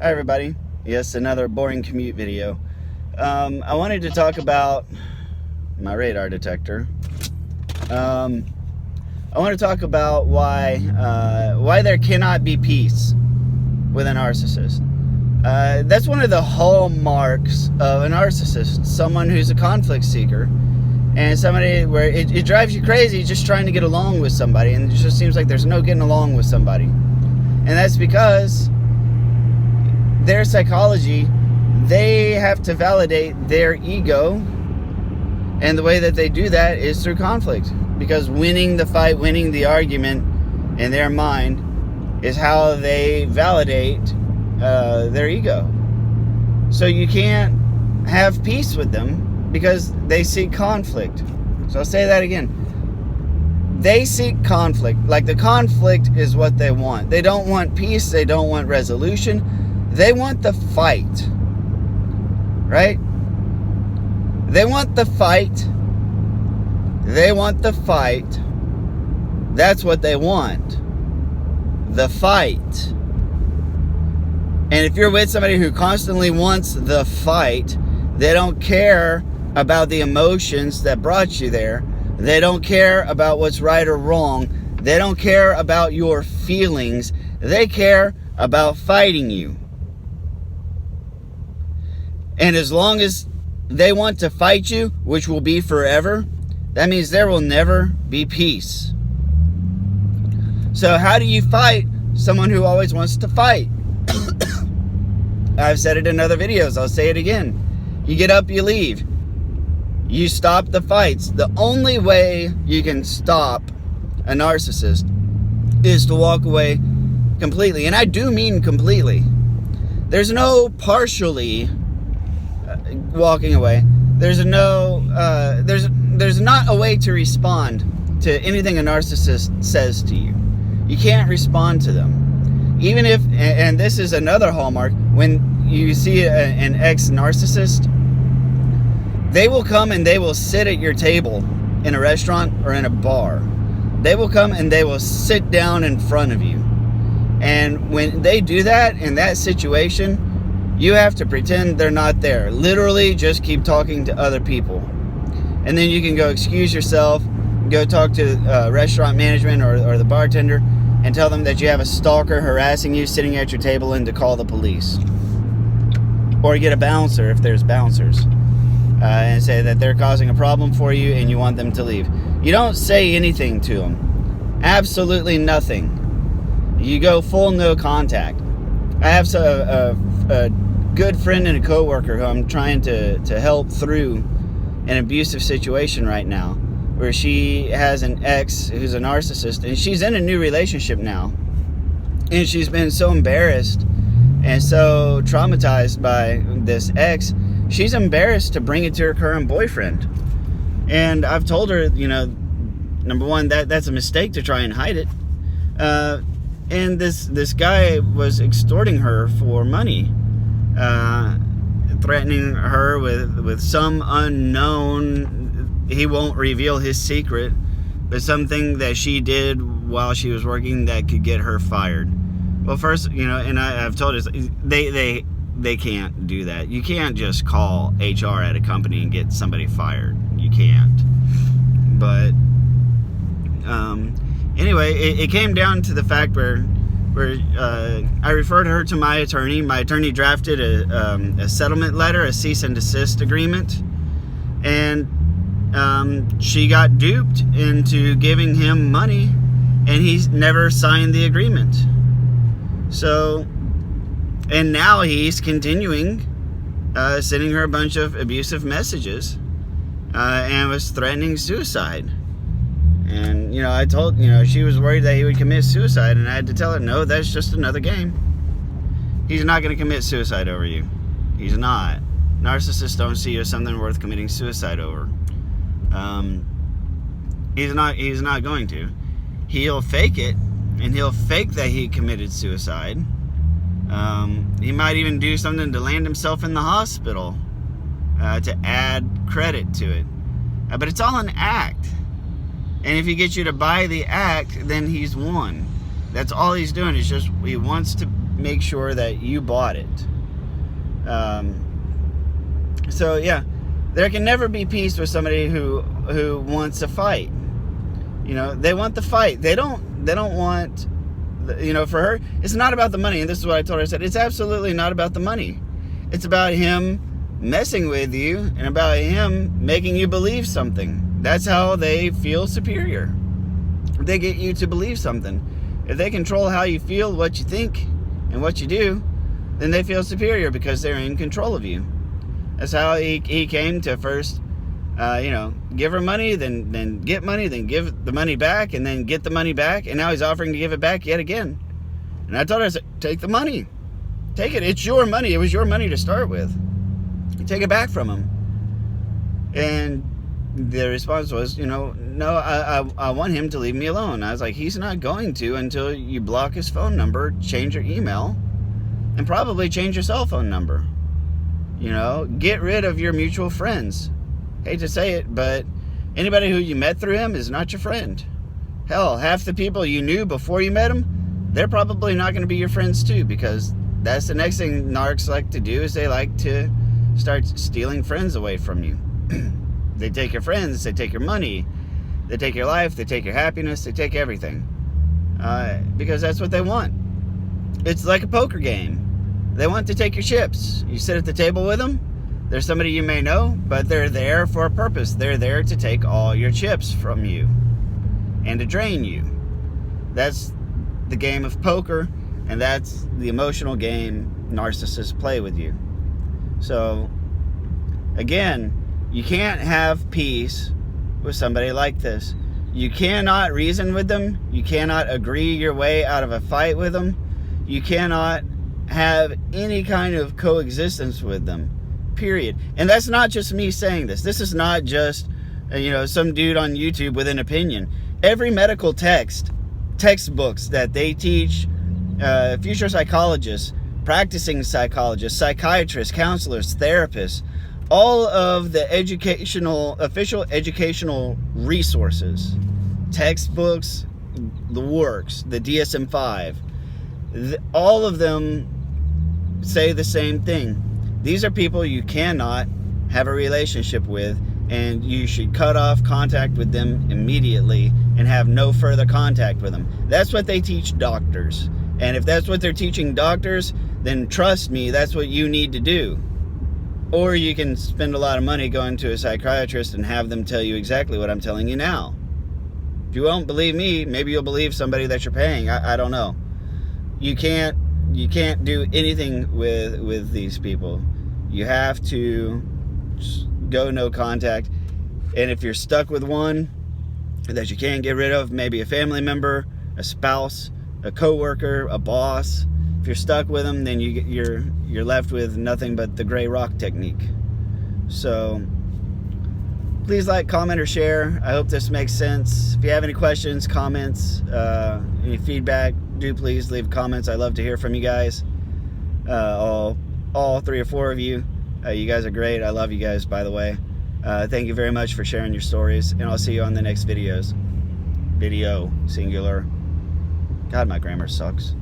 Hi everybody. Yes, another boring commute video. I wanted to talk about my radar detector. Um, I want to talk about why there cannot be peace with a narcissist. That's one of the hallmarks of a narcissist, someone who's a conflict seeker, and somebody where it drives you crazy just trying to get along with somebody, and it just seems like there's no getting along with somebody. And that's because their psychology, they have to validate their ego, and the way that they do that is through conflict, because winning the fight, winning the argument in their mind is how they validate their ego. So you can't have peace with them because they seek conflict. So I'll say that again. They seek conflict. Like, the conflict is what they want. They don't want peace. They don't want resolution. They want the fight, right? They want the fight. They want the fight. That's what they want. The fight. And if you're with somebody who constantly wants the fight, they don't care about the emotions that brought you there. They don't care about what's right or wrong. They don't care about your feelings. They care about fighting you. And as long as they want to fight you, which will be forever, that means there will never be peace. So how do you fight someone who always wants to fight? I've said it in other videos. I'll say it again. You get up, you leave. You stop the fights. The only way you can stop a narcissist is to walk away completely. And I do mean completely. There's no partially walking away. There's no there's not a way to respond to anything a narcissist says to you. You can't respond to them. Even if, and this is another hallmark, when you see an ex-narcissist, they will come and they will sit at your table in a restaurant or in a bar. They will come and they will sit down in front of you. And when they do that in that situation, you have to pretend they're not there. Literally just keep talking to other people. And then you can go excuse yourself, go talk to restaurant management or the bartender, and tell them that you have a stalker harassing you sitting at your table and to call the police. Or get a bouncer if there's bouncers. And say that they're causing a problem for you and you want them to leave. You don't say anything to them. Absolutely nothing. You go full no contact. I have a good friend and a coworker who I'm trying to help through an abusive situation right now, where she has an ex who's a narcissist, and she's in a new relationship now, and she's been so embarrassed and so traumatized by this ex, she's embarrassed to bring it to her current boyfriend. And I've told her, number one, that's a mistake to try and hide it. And this guy was extorting her for money, threatening her with some unknown, he won't reveal his secret, but something that she did while she was working that could get her fired. Well, first, and I've told her, they can't do that. You can't just call HR at a company and get somebody fired. You can't. But anyway, it came down to the fact where I referred her to my attorney. My attorney drafted a settlement letter, a cease and desist agreement, and she got duped into giving him money, and he's never signed the agreement. So, and now he's continuing sending her a bunch of abusive messages and was threatening suicide. And, I told, she was worried that he would commit suicide, and I had to tell her, no, that's just another game. He's not going to commit suicide over you. He's not. Narcissists don't see you as something worth committing suicide over. He's not going to. He'll fake it, and he'll fake that he committed suicide. He might even do something to land himself in the hospital to add credit to it. But it's all an act. And if he gets you to buy the act, then he's won. That's all he's doing, is just, he wants to make sure that you bought it. So yeah, there can never be peace with somebody who wants a fight. You know, they want the fight. They don't want, you know, for her, it's not about the money. And this is what I told her. I said, it's absolutely not about the money. It's about him messing with you and about him making you believe something. That's how they feel superior. They get you to believe something. If they control how you feel, what you think, and what you do, then they feel superior because they're in control of you. That's how he came to first, you know, give her money, then get money, then give the money back, and then get the money back, and now he's offering to give it back yet again. And I told her, I said, take the money. Take it. It's your money. It was your money to start with. You take it back from him. And the response was, you know, no, I want him to leave me alone. I was like, he's not going to until you block his phone number, change your email, and probably change your cell phone number. You know, get rid of your mutual friends. Hate to say it, but anybody who you met through him is not your friend. Hell, half the people you knew before you met him, they're probably not going to be your friends too, because that's the next thing narcs like to do, is they like to start stealing friends away from you. They take your friends, they take your money, they take your life, they take your happiness, they take everything. Because that's what they want. It's like a poker game. They want to take your chips. You sit at the table with them. There's somebody you may know, but they're there for a purpose. They're there to take all your chips from you and to drain you. That's the game of poker, and that's the emotional game narcissists play with you. So, again, you can't have peace with somebody like this. You cannot reason with them. You cannot agree your way out of a fight with them. You cannot have any kind of coexistence with them, period. And that's not just me saying this. This is not just, you know, some dude on YouTube with an opinion. Every medical textbooks that they teach, future psychologists, practicing psychologists, psychiatrists, counselors, therapists, all of the official educational resources, textbooks, the works, the DSM-5, all of them say the same thing. These are people you cannot have a relationship with, and you should cut off contact with them immediately and have no further contact with them. That's what they teach doctors. And if that's what they're teaching doctors, then trust me, that's what you need to do. Or you can spend a lot of money going to a psychiatrist and have them tell you exactly what I'm telling you now. If you won't believe me, maybe you'll believe somebody that you're paying. I don't know. You can't do anything with these people. You have to go no contact. And if you're stuck with one that you can't get rid of, maybe a family member, a spouse, a coworker, a boss, if you're stuck with them, then you're left with nothing but the gray rock technique. So please like, comment, or share. I hope this makes sense. If you have any questions, comments, any feedback, do please leave comments. I love to hear from you guys. All 3 or 4 of you. You guys are great. I love you guys, by the way. Thank you very much for sharing your stories, and I'll see you on the next videos. Video, singular. God, my grammar sucks.